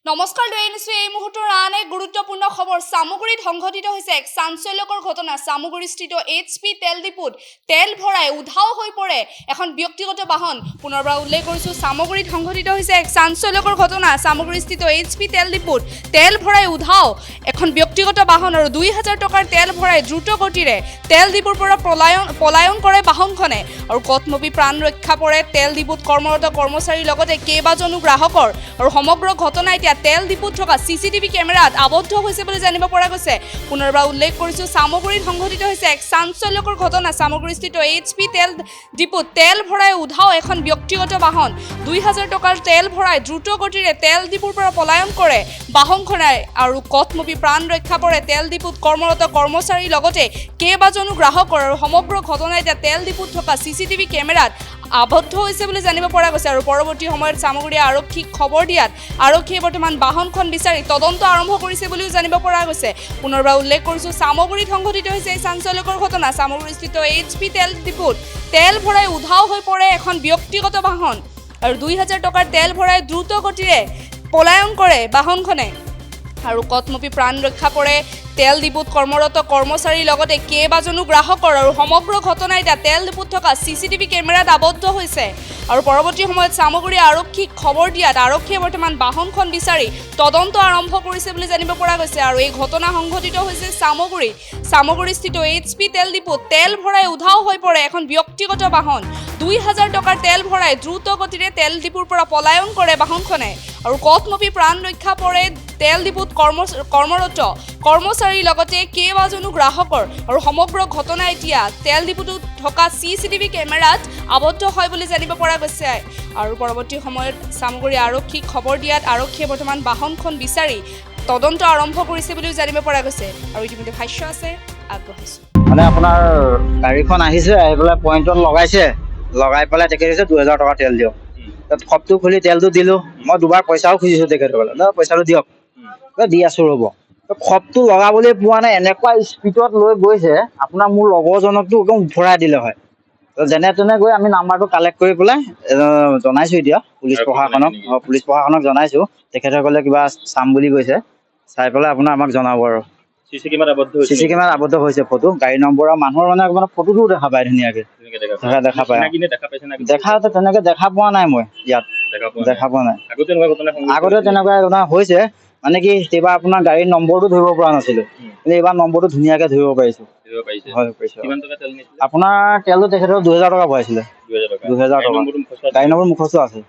নমস্কাৰ লৈ আনিছো এই মুহূৰ্তৰ আন এক গুৰুত্বপূৰ্ণ খবৰ সামগ্ৰীত সংঘটিত হৈছে এক চাঞ্চল্যকৰ ঘটনা সামগ্ৰীস্থিত এইচপি তেল ডিপুত তেল ভৰাই উধাও হৈ পৰে এখন ব্যক্তিগত বাহন পুনৰবাৰ উল্লেখ কৰিছো সামগ্ৰীত সংঘটিত হৈছে এক চাঞ্চল্যকৰ ঘটনা সামগ্ৰীস্থিত এইচপি তেল ডিপুত তেল ভৰাই উধাও এখন ব্যক্তিগত বাহন আৰু 2000 টকাৰ তেল ভৰাই দ্ৰুত গতিৰে তেল ডিপুৰ পৰা পলায়ন কৰে বাহনখনে আৰু কটমপি প্ৰাণ ৰক্ষা পৰে তেল ডিপুত কৰ্মৰত কৰ্মচাৰীৰ লগতে কেইবাজনো গ্ৰাহকৰ আৰু সমগ্ৰ ঘটনা তেল ডিপুত থকা সিসিটিভি কেমেৰাত আবদ্ধ হৈছে বুলি জানিব পৰা গৈছে পুনৰবাৰ উল্লেখ কৰিছো সামগ্ৰীত সংঘটিত হৈছে এক চাঞ্চল্যকৰ ঘটনা সামগ্ৰীস্থিত এইচপি তেল ডিপুত তেল ভৰাই উধাও এখন ব্যক্তিগত বাহন 2000 টকাৰ তেল ভৰাই দ্ৰুত গতিৰে তেল ডিপুৰ পৰা পলায়ন কৰে বাহনখনে আৰু কটমপি প্ৰাণ ৰক্ষা পৰে তেল ডিপুত কৰ্মৰত কৰ্মচাৰীৰ লগতে কেইবাজনো গ্ৰাহকৰ আৰু সমগ্ৰ ঘটনা তেল ডিপুত থকা সিসিটিভি কেমেৰাত আবদ্ধ হৈছে বুলি জানিব পৰা গৈছে আৰু পৰৱৰ্তী সময়ত সামগ্ৰী আৰক্ষীক খবৰ দিয়াত আৰক্ষীয়ে বৰ্তমান বাহনখন বিচাৰি তদন্ত আৰম্ভ কৰিছে বুলিও জানিব পৰা গৈছে পুনৰবাৰ উল্লেখ কৰিছো সামগ্ৰীত সংঘটিত হৈছে এই চাঞ্চল্যকৰ ঘটনা সামগ্ৰীস্থিত এইচপি তেল ডিপুত তেল ভৰাই উধাও হৈ পৰে এখন ব্যক্তিগত বাহন আৰু 2000 টকাৰ তেল ভৰাই দ্ৰুত গতিৰে পলায়ন কৰে বাহনখনে আৰু কটমপি প্ৰাণ ৰক্ষা পৰে তেল ডিপুত কৰ্মৰত কৰ্মচাৰীৰ লগতে কেইবাজনো গ্ৰাহকৰ আৰু সমগ্ৰ ঘটনা তেল ডিপুত থকা সিসিটিভি কেমেৰাত আবদ্ধ হৈছে আৰু পৰৱৰ্তী সময়ত সামগ্ৰী আৰক্ষীক খবৰ দিয়াত আৰক্ষীয়ে বৰ্তমান বাহনখন বিচাৰি তদন্ত আৰম্ভ কৰিছে বুলি জানিব পৰা গৈছে আৰু এই ঘটনা সংঘটিত হৈছে সামগ্ৰীস্থিত এইচপি তেল ডিপুত তেল ভৰাই উধাও হৈ পৰে এখন ব্যক্তিগত বাহন 2000 টকাৰ তেল ভৰাই দ্ৰুত গতিৰে তেল ডিপুৰ পৰা পলায়ন কৰে বাহনখনে আৰু কটমপি প্ৰাণ ৰক্ষা পৰে তেল ডিপুত কৰ্মৰত কৰ্মচাৰীৰ লগতে কেইবাজনো গ্ৰাহকৰ আৰু সমগ্ৰ ঘটনা এতিয়া তেল ডিপুটোত থকা সিসিটিভি কেমেৰাত আবদ্ধ হয় বুলি জানিব পৰা গৈছে আৰু পৰৱৰ্তী সময়ত সামগ্ৰী আৰক্ষীক খবৰ দিয়াত আৰক্ষীয়ে বৰ্তমান বাহনখন বিচাৰি তদন্ত আৰম্ভ কৰিছে বুলিও জানিব পৰা গৈছে আৰু ইতিমধ্যে ভাষ্য আছে আগবঢ়াইছো মানে আপোনাৰ গাড়ীখন আহিছে আহি পেলাই পইণ্টত লগাই পেলাই তেখেতে 2000 টকা তেল দিয়ক তাত খপটো খুলি তেলটো দিলোঁ মই দুবাৰ পইচাও খুজিছোঁ তেখেতসকলে পইচাটো দিয়ক দি আছোঁ ৰ'ব খপটো লগাবলৈ পোৱা নাই এনেকুৱা স্পীডত লৈ গৈছে আপোনাৰ মোৰ লগৰজনকতো একদম ভৰাই দিলে হয় যেনে তেনে গৈ আমি নাম্বাৰটো কালেক্ট কৰি পেলাই জনাইছোঁ এতিয়া পুলিচ প্ৰশাসনক জনাইছোঁ তেখেতসকলে কিবা চাম বুলি কৈছে চাই পেলাই আপোনাৰ আমাক জনাব আৰু চিচি কেমেৰাত আবদ্ধ হৈছে ফটো গাড়ী নম্বৰ আৰু মানুহৰ মানে ফটোটোও দেখা পায় ধুনীয়াকৈ দেখা পায় তেনেকৈ দেখা পোৱা নাই মই ইয়াত দেখা পোৱা নাই আগতে তেনেকুৱা ঘটনা হৈছে মানে কি সেইবাৰ আপোনাৰ গাড়ীৰ নম্বৰটো ধৰিব পৰা নাছিলোঁ কিন্তু এইবাৰ নম্বৰটো ধুনীয়াকৈ ধৰিব পাৰিছোঁ হয় পাৰিছোঁ আপোনাৰ তেলটো তেখেতৰ 2000 টকা ভৰাইছিলে 2000 টকা গাড়ী নম্বৰ মুখস্থ আছে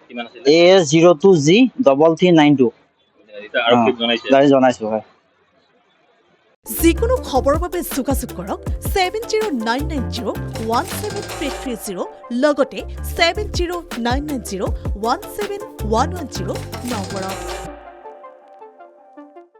AS02G3392 জনাইছোঁ হয় যিকোনো খবৰৰ বাবে যোগাযোগ কৰক 7099017330 লগতে 7099017110 নম্বৰত